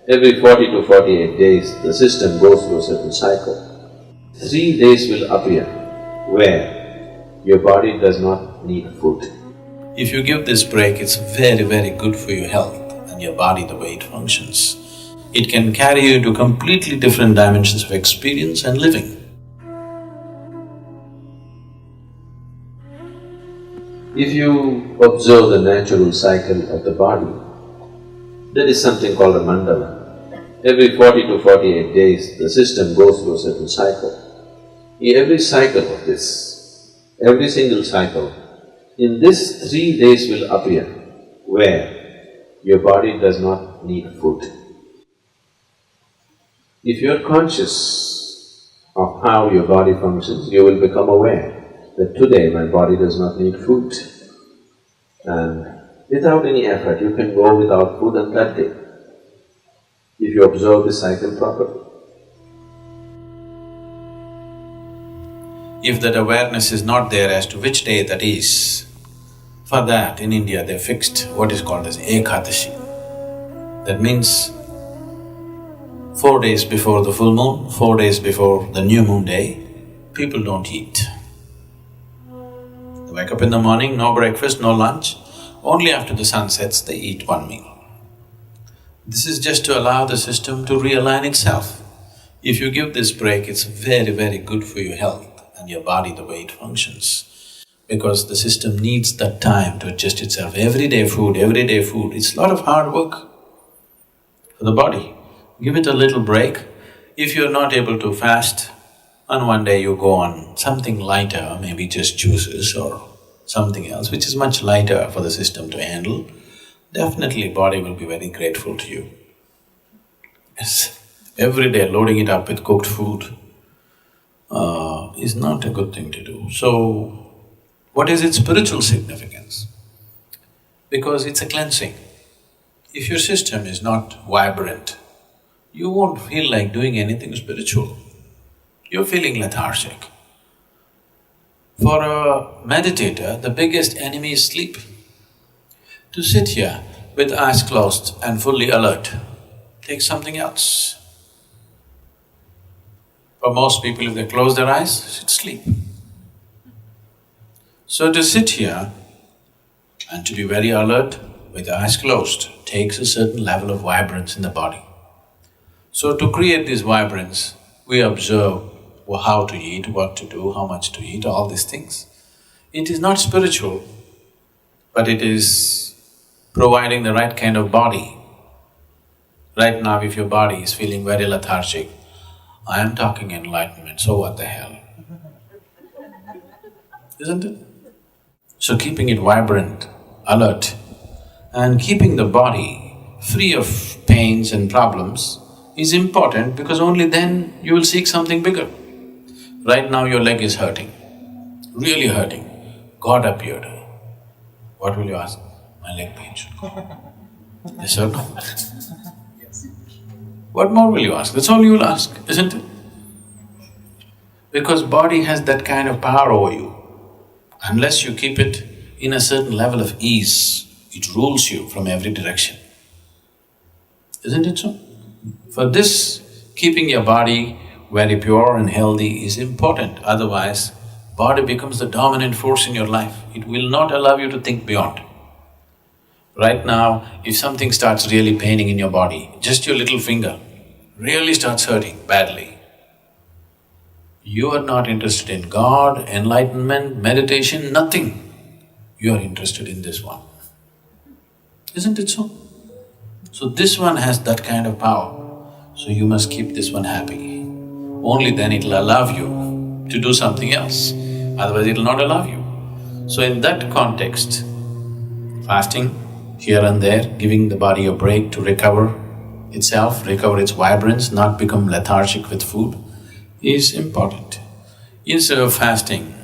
Every 40 to 48 days, the system goes through a certain cycle. 3 days will appear where your body does not need food. If you give this break, it's very, very good for your health and your body, the way it functions. It can carry you to completely different dimensions of experience and living. If you observe the natural cycle of the body, there is something called a mandala. Every 40 to 48 days, the system goes through a certain cycle. Every cycle of this, every single cycle, in this 3 days will appear where your body does not need food. If you are conscious of how your body functions, you will become aware that today my body does not need food. And without any effort, you can go without food on that day, if you observe the cycle properly. If that awareness is not there as to which day that is, for that in India they fixed what is called as Ekadashi. That means 4 days before the full moon, 4 days before the new moon day, people don't eat. They wake up in the morning, no breakfast, no lunch, only after the sun sets they eat one meal. This is just to allow the system to realign itself. If you give this break, it's very, very good for your health and your body, the way it functions. Because the system needs that time to adjust itself. Everyday food, it's a lot of hard work for the body. Give it a little break. If you're not able to fast, and one day you go on something lighter, maybe just juices or something else which is much lighter for the system to handle, definitely body will be very grateful to you. Yes, every day loading it up with cooked food is not a good thing to do. So, what is its spiritual significance? Because it's a cleansing. If your system is not vibrant, you won't feel like doing anything spiritual. You're feeling lethargic. For a meditator, the biggest enemy is sleep. To sit here with eyes closed and fully alert takes something else. For most people, if they close their eyes, it's sleep. So to sit here and to be very alert with eyes closed takes a certain level of vibrance in the body. So to create this vibrance, we observe how to eat, what to do, how much to eat, all these things. It is not spiritual, but it is providing the right kind of body. Right now, if your body is feeling very lethargic, I am talking enlightenment, so what the hell? Isn't it? So keeping it vibrant, alert, and keeping the body free of pains and problems is important, because only then you will seek something bigger. Right now your leg is hurting, really hurting. God appeared. What will you ask? My leg pains. Yes or no? What more will you ask? That's all you will ask, isn't it? Because body has that kind of power over you. Unless you keep it in a certain level of ease, it rules you from every direction. Isn't it so? For this, keeping your body very pure and healthy is important, otherwise body becomes the dominant force in your life. It will not allow you to think beyond. Right now, if something starts really paining in your body, just your little finger really starts hurting badly, you are not interested in God, enlightenment, meditation, nothing. You are interested in this one. Isn't it so? So this one has that kind of power, so you must keep this one happy. Only then it'll allow you to do something else, otherwise it'll not allow you. So in that context, fasting here and there, giving the body a break to recover itself, recover its vibrance, not become lethargic with food, is important. Instead of fasting,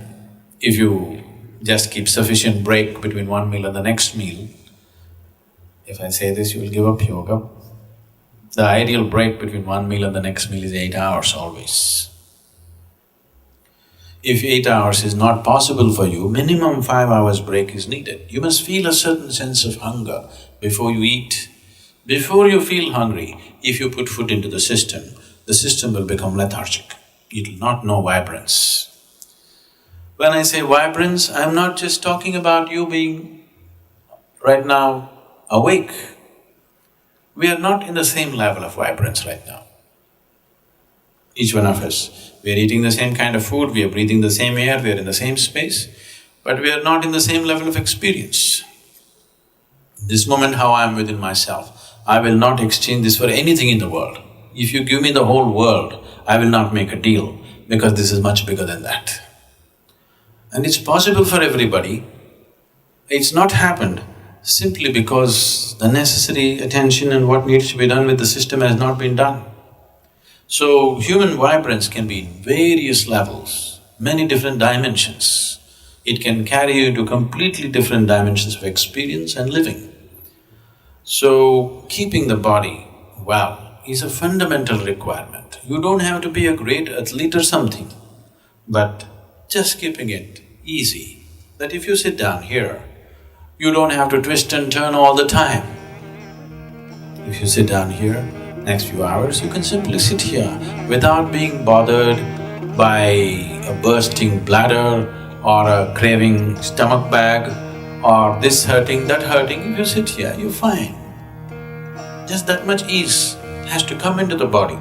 if you just keep sufficient break between one meal and the next meal, if I say this, you will give up yoga. The ideal break between one meal and the next meal is 8 hours always. If 8 hours is not possible for you, minimum 5 hours break is needed. You must feel a certain sense of hunger before you eat. Before you feel hungry, if you put food into the system will become lethargic. It will not know vibrance. When I say vibrance, I'm not just talking about you being right now awake. We are not in the same level of vibrance right now. Each one of us, we are eating the same kind of food, we are breathing the same air, we are in the same space, but we are not in the same level of experience. This moment how I am within myself, I will not exchange this for anything in the world. If you give me the whole world, I will not make a deal because this is much bigger than that. And it's possible for everybody. It's not happened simply because the necessary attention and what needs to be done with the system has not been done. So, human vibrance can be in various levels, many different dimensions. It can carry you to completely different dimensions of experience and living. So, keeping the body well is a fundamental requirement. You don't have to be a great athlete or something, but just keeping it easy, that if you sit down here, you don't have to twist and turn all the time. If you sit down here, next few hours, you can simply sit here without being bothered by a bursting bladder or a craving stomach bag or this hurting, that hurting. If you sit here, you're fine. Just that much ease has to come into the body.